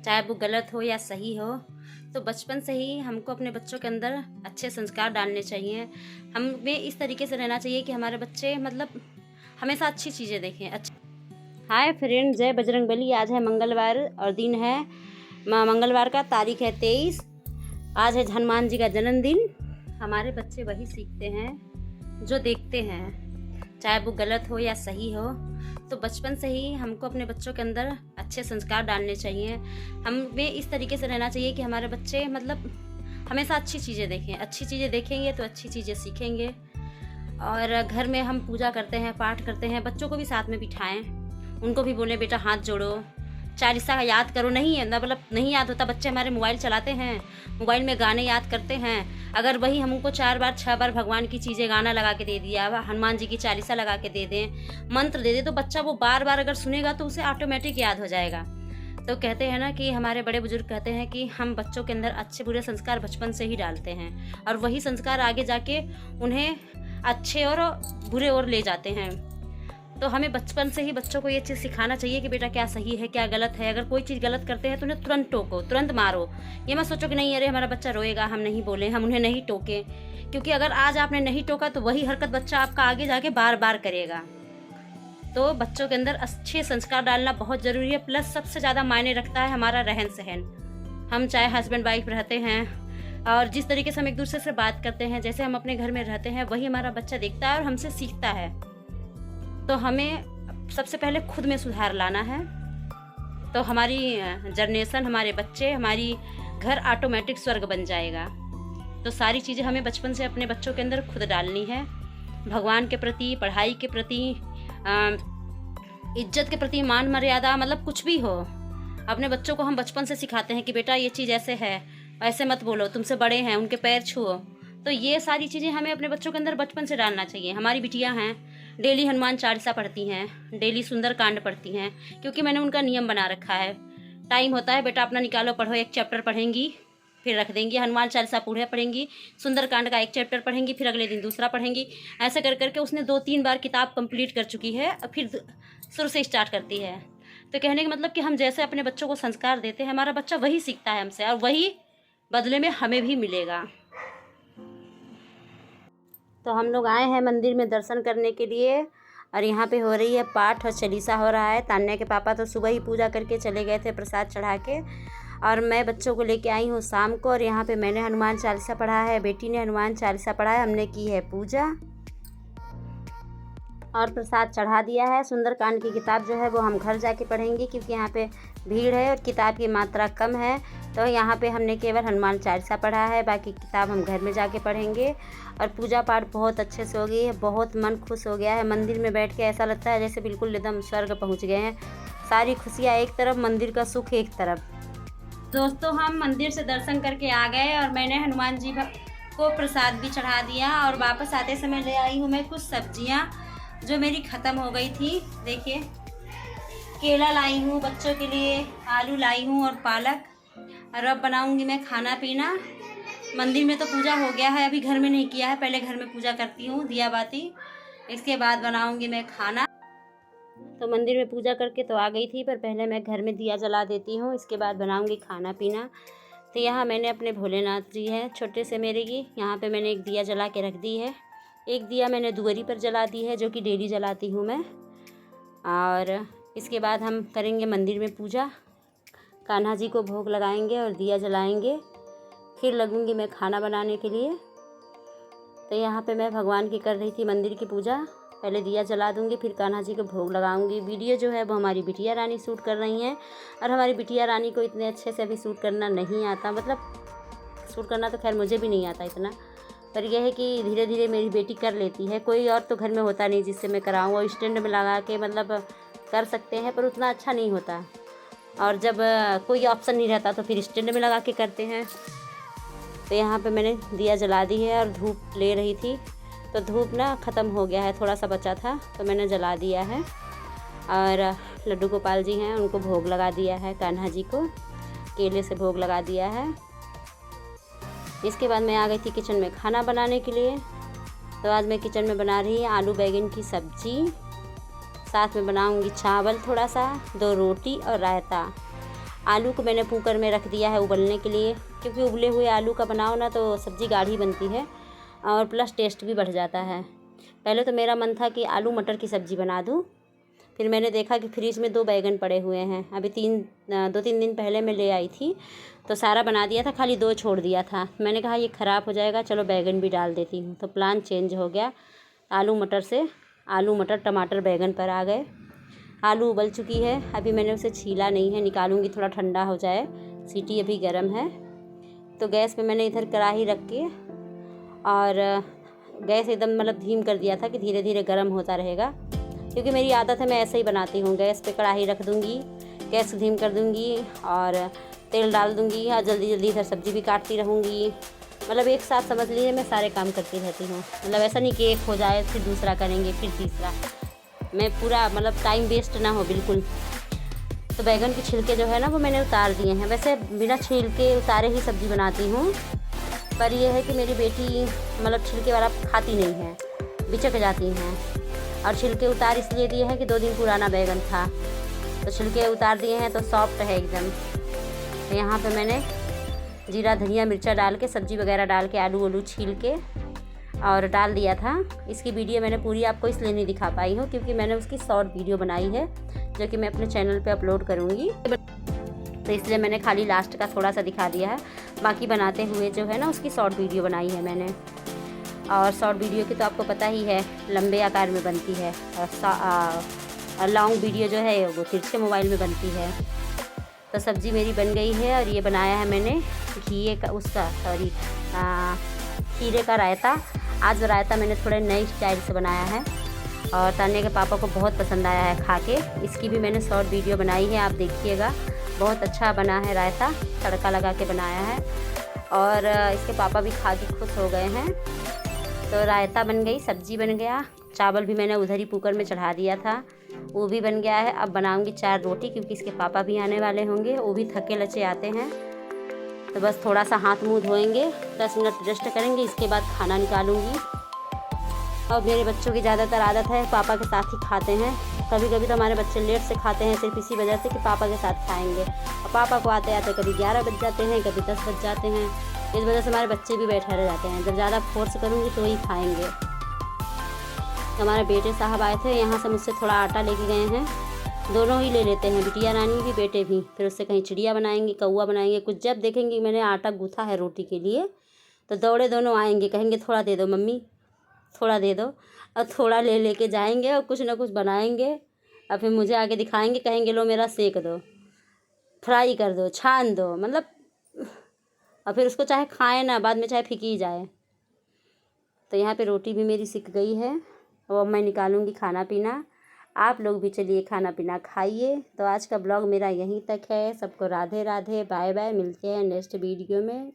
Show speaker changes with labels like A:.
A: चाहे वो गलत हो या सही हो। तो बचपन से ही हमको अपने बच्चों के अंदर अच्छे संस्कार डालने चाहिए। हमें इस तरीके से रहना चाहिए कि हमारे बच्चे मतलब हमेशा अच्छी चीज़ें देखें। हाय फ्रेंड, जय बजरंगबली। आज है मंगलवार और दिन है मंगलवार का, तारीख है 23। आज है हनुमान जी का जन्मदिन। हमारे बच्चे वही सीखते हैं जो देखते हैं, चाहे वो गलत हो या सही हो। तो बचपन से ही हमको अपने बच्चों के अंदर अच्छे संस्कार डालने चाहिए। हमें इस तरीके से रहना चाहिए कि हमारे बच्चे मतलब हमेशा अच्छी चीज़ें देखें। अच्छी चीज़ें देखेंगे तो अच्छी चीज़ें सीखेंगे। और घर में हम पूजा करते हैं, पाठ करते हैं, बच्चों को भी साथ में बिठाएं, उनको भी बोलें बेटा हाथ जोड़ो, चालीसा का याद करो। नहीं है मतलब नहीं याद होता, बच्चे हमारे मोबाइल चलाते हैं, मोबाइल में गाने याद करते हैं। अगर वही हम उनको 4 बार 6 बार भगवान की चीज़ें गाना लगा के दे दिया, हनुमान जी की चालीसा लगा के दे दें, मंत्र दे दें, तो बच्चा वो बार बार अगर सुनेगा तो उसे ऑटोमेटिक याद हो जाएगा। तो कहते हैं ना कि हमारे बड़े बुजुर्ग कहते हैं कि हम बच्चों के अंदर अच्छे बुरे संस्कार बचपन से ही डालते हैं और वही संस्कार आगे जाके उन्हें अच्छे और बुरे ओर ले जाते हैं। तो हमें बचपन से ही बच्चों को ये चीज़ सिखाना चाहिए कि बेटा क्या सही है क्या गलत है। अगर कोई चीज़ गलत करते हैं तो उन्हें तुरंत टोको, तुरंत मारो। ये मत सोचो कि नहीं अरे हमारा बच्चा रोएगा, हम नहीं बोले, हम उन्हें नहीं टोके। क्योंकि अगर आज आपने नहीं टोका तो वही हरकत बच्चा आपका आगे जाके बार बार करेगा। तो बच्चों के अंदर अच्छे संस्कार डालना बहुत ज़रूरी है। प्लस सबसे ज़्यादा मायने रखता है हमारा रहन सहन। हम चाहे हस्बैंड वाइफ रहते हैं और जिस तरीके से हम एक दूसरे से बात करते हैं, जैसे हम अपने घर में रहते हैं, वही हमारा बच्चा देखता है और हमसे सीखता है। तो हमें सबसे पहले खुद में सुधार लाना है, तो हमारी जनरेशन, हमारे बच्चे, हमारी घर ऑटोमेटिक स्वर्ग बन जाएगा। तो सारी चीज़ें हमें बचपन से अपने बच्चों के अंदर खुद डालनी है। भगवान के प्रति, पढ़ाई के प्रति, इज्जत के प्रति, मान मर्यादा, मतलब कुछ भी हो, अपने बच्चों को हम बचपन से सिखाते हैं कि बेटा ये चीज़ ऐसे है, ऐसे मत बोलो, तुमसे बड़े हैं उनके पैर छुओ। तो ये सारी चीज़ें हमें अपने बच्चों के अंदर बचपन से डालना चाहिए। हमारी बिटियां हैं, डेली हनुमान चालीसा पढ़ती हैं, डेली सुंदर कांड पढ़ती हैं, क्योंकि मैंने उनका नियम बना रखा है। टाइम होता है बेटा अपना निकालो, पढ़ो, एक चैप्टर पढ़ेंगी फिर रख देंगी, हनुमान चालीसा पूरे पढ़ेंगी, सुंदर कांड का एक चैप्टर पढ़ेंगी, फिर अगले दिन दूसरा पढ़ेंगी। ऐसे कर करके उसने 2-3 बार किताब कंप्लीट कर चुकी है, फिर शुरू से स्टार्ट करती है। तो कहने का मतलब कि हम जैसे अपने बच्चों को संस्कार देते हैं, हमारा बच्चा वही सीखता है हमसे और वही बदले में हमें भी मिलेगा। तो हम लोग आए हैं मंदिर में दर्शन करने के लिए और यहाँ पे हो रही है पाठ और चालीसा हो रहा है। तान्या के पापा तो सुबह ही पूजा करके चले गए थे प्रसाद चढ़ा के, और मैं बच्चों को लेके आई हूँ शाम को। और यहाँ पे मैंने हनुमान चालीसा पढ़ा है, बेटी ने हनुमान चालीसा पढ़ा है, हमने की है पूजा और प्रसाद चढ़ा दिया है। सुंदरकांड की किताब जो है वो हम घर जाके पढ़ेंगे, क्योंकि यहाँ पे भीड़ है और किताब की मात्रा कम है। तो यहाँ पे हमने केवल हनुमान चालीसा पढ़ा है, बाकी किताब हम घर में जाके पढ़ेंगे। और पूजा पाठ बहुत अच्छे से हो गई है, बहुत मन खुश हो गया है। मंदिर में बैठ के ऐसा लगता है जैसे बिल्कुल एकदम स्वर्ग पहुँच गए हैं। सारी खुशियाँ एक तरफ, मंदिर का सुख एक तरफ। दोस्तों हम मंदिर से दर्शन करके आ गए और मैंने हनुमान जी को प्रसाद भी चढ़ा दिया और वापस आते समय ले आई हूँ मैं कुछ सब्जियाँ जो मेरी ख़त्म हो गई थी। देखिए केला लाई हूँ बच्चों के लिए, आलू लाई हूँ और पालक। और अब बनाऊँगी मैं खाना पीना। मंदिर में तो पूजा हो गया है, अभी घर में नहीं किया है, पहले घर में पूजा करती हूँ दिया बाती, इसके बाद बनाऊँगी मैं खाना। तो मंदिर में पूजा करके तो आ गई थी, पर पहले मैं घर में दिया जला देती हूँ, इसके बाद बनाऊँगी खाना पीना। तो यहाँ मैंने अपने भोलेनाथ जी है छोटे से मेरे की, यहाँ पे मैंने एक दिया जला के रख दी है। एक दिया मैंने दुआरी पर जला दी है, जो कि डेली जलाती हूँ मैं। और इसके बाद हम करेंगे मंदिर में पूजा, कान्हा जी को भोग लगाएंगे और दिया जलाएंगे, फिर लगूंगी मैं खाना बनाने के लिए। तो यहाँ पे मैं भगवान की कर रही थी मंदिर की पूजा, पहले दिया जला दूंगी फिर कान्हा जी को भोग लगाऊंगी। वीडियो जो है वो हमारी बिटिया रानी शूट कर रही हैं, और हमारी बिटिया रानी को इतने अच्छे से अभी शूट करना नहीं आता, मतलब शूट करना तो खैर मुझे भी नहीं आता इतना, पर यह है कि धीरे धीरे मेरी बेटी कर लेती है। कोई और तो घर में होता नहीं जिससे मैं कराऊँ, और स्टैंड में लगा के मतलब कर सकते हैं पर उतना अच्छा नहीं होता, और जब कोई ऑप्शन नहीं रहता तो फिर स्टैंड में लगा के करते हैं। तो यहाँ पे मैंने दिया जला दी है और धूप ले रही थी, तो धूप ना ख़त्म हो गया है, थोड़ा सा बचा था तो मैंने जला दिया है। और लड्डू गोपाल जी हैं उनको भोग लगा दिया है, कान्हा जी को केले से भोग लगा दिया है। इसके बाद मैं आ गई थी किचन में खाना बनाने के लिए। तो आज मैं किचन में बना रही हूँ आलू बैंगन की सब्जी, साथ में बनाऊंगी चावल थोड़ा सा, 2 रोटी और रायता। आलू को मैंने कुकर में रख दिया है उबलने के लिए, क्योंकि उबले हुए आलू का बनाओ ना तो सब्ज़ी गाढ़ी बनती है और प्लस टेस्ट भी बढ़ जाता है। पहले तो मेरा मन था कि आलू मटर की सब्ज़ी बना दूँ, फिर मैंने देखा कि फ्रिज में 2 बैगन पड़े हुए हैं, अभी 2-3 दिन पहले मैं ले आई थी, तो सारा बना दिया था, खाली 2 छोड़ दिया था। मैंने कहा ये ख़राब हो जाएगा, चलो बैगन भी डाल देती हूँ। तो प्लान चेंज हो गया, आलू मटर से आलू मटर टमाटर बैगन पर आ गए। आलू उबल चुकी है, अभी मैंने उसे छीला नहीं है, निकालूंगी थोड़ा ठंडा हो जाए। सीटी अभी गर्म है। तो गैस पे मैंने इधर कढ़ाई रख के और गैस एकदम मतलब धीम कर दिया था कि धीरे धीरे गर्म होता रहेगा, क्योंकि मेरी आदत है, मैं ऐसे ही बनाती हूँ। गैस पे कढ़ाई रख दूँगी, गैस धीम कर दूँगी और तेल डाल दूँगी और जल्दी जल्दी इधर सब्ज़ी भी काटती रहूँगी। मतलब एक साथ समझ लीजिए मैं सारे काम करती रहती हूँ। मतलब ऐसा नहीं कि एक हो जाए फिर दूसरा करेंगे फिर तीसरा, मैं पूरा मतलब टाइम वेस्ट ना हो बिल्कुल। तो बैगन के छिलके जो है ना वो मैंने उतार दिए हैं। वैसे बिना छिलके उतारे ही सब्ज़ी बनाती हूँ, पर यह है कि मेरी बेटी मतलब छिलके वाला खाती नहीं है, बिचक जाती हैं। और छिलके उतार इसलिए दिए हैं कि 2 दिन पुराना बैगन था, तो छिलके उतार दिए हैं तो सॉफ्ट है एकदम। तो यहाँ पे मैंने जीरा धनिया मिर्चा डाल के सब्ज़ी वगैरह डाल के आलू छील के और डाल दिया था। इसकी वीडियो मैंने पूरी आपको इसलिए नहीं दिखा पाई हूँ क्योंकि मैंने उसकी शॉर्ट वीडियो बनाई है जो कि मैं अपने चैनल पे अपलोड करूँगी, तो इसलिए मैंने खाली लास्ट का थोड़ा सा दिखा दिया है। बाकी बनाते हुए जो है ना उसकी शॉर्ट वीडियो बनाई है मैंने। और शॉर्ट वीडियो की तो आपको पता ही है लंबे आकार में बनती है और लॉन्ग वीडियो जो है वो तिरछे मोबाइल में बनती है। तो सब्ज़ी मेरी बन गई है और ये बनाया है मैंने खीरे का रायता। आज रायता मैंने थोड़े नई स्टाइल से बनाया है और तान्या के पापा को बहुत पसंद आया है खा के। इसकी भी मैंने शॉर्ट वीडियो बनाई है, आप देखिएगा। बहुत अच्छा बना है रायता, तड़का लगा के बनाया है और इसके पापा भी खा के खुश हो गए हैं। तो रायता बन गई, सब्ज़ी बन गया, चावल भी मैंने उधर ही कुकर में चढ़ा दिया था, वो भी बन गया है। अब बनाऊंगी 4 रोटी क्योंकि इसके पापा भी आने वाले होंगे, वो भी थके लचे आते हैं। तो बस थोड़ा सा हाथ मुंह धोएंगे, 10 मिनट रेस्ट करेंगे, इसके बाद खाना निकालूंगी। और मेरे बच्चों की ज़्यादातर आदत है पापा के साथ ही खाते हैं। कभी कभी तो हमारे बच्चे लेट से खाते हैं सिर्फ इसी वजह से कि पापा के साथ खाएंगे, और पापा को आते आते कभी 11 बज जाते हैं, कभी 10 बज जाते हैं। इस वजह से हमारे बच्चे भी बैठे रह जाते हैं। जब ज़्यादा फोर्स करूँगी तो ही खाएंगे। हमारे बेटे साहब आए थे, यहाँ से मुझसे थोड़ा आटा लेके गए हैं। दोनों ही ले लेते हैं, बिटिया रानी भी बेटे भी। फिर उससे कहीं चिड़िया बनाएंगे, कौवा बनाएंगे कुछ। जब देखेंगे मैंने आटा गूँथा है रोटी के लिए तो दौड़े दोनों आएंगे, कहेंगे थोड़ा दे दो मम्मी, थोड़ा दे दो। और थोड़ा ले लेके जाएंगे और कुछ ना कुछ बनाएंगे और फिर मुझे आगे दिखाएंगे, कहेंगे लो मेरा सेक दो, फ्राई कर दो, छान दो, मतलब। और फिर उसको चाहे खाएं ना, बाद में चाहे फेंकी जाए। तो यहाँ पे रोटी भी मेरी सिक गई है, अब मैं निकालूंगी खाना पीना। आप लोग भी चलिए खाना पीना खाइए। तो आज का ब्लॉग मेरा यहीं तक है। सबको राधे राधे, बाय बाय, मिलते हैं नेक्स्ट वीडियो में।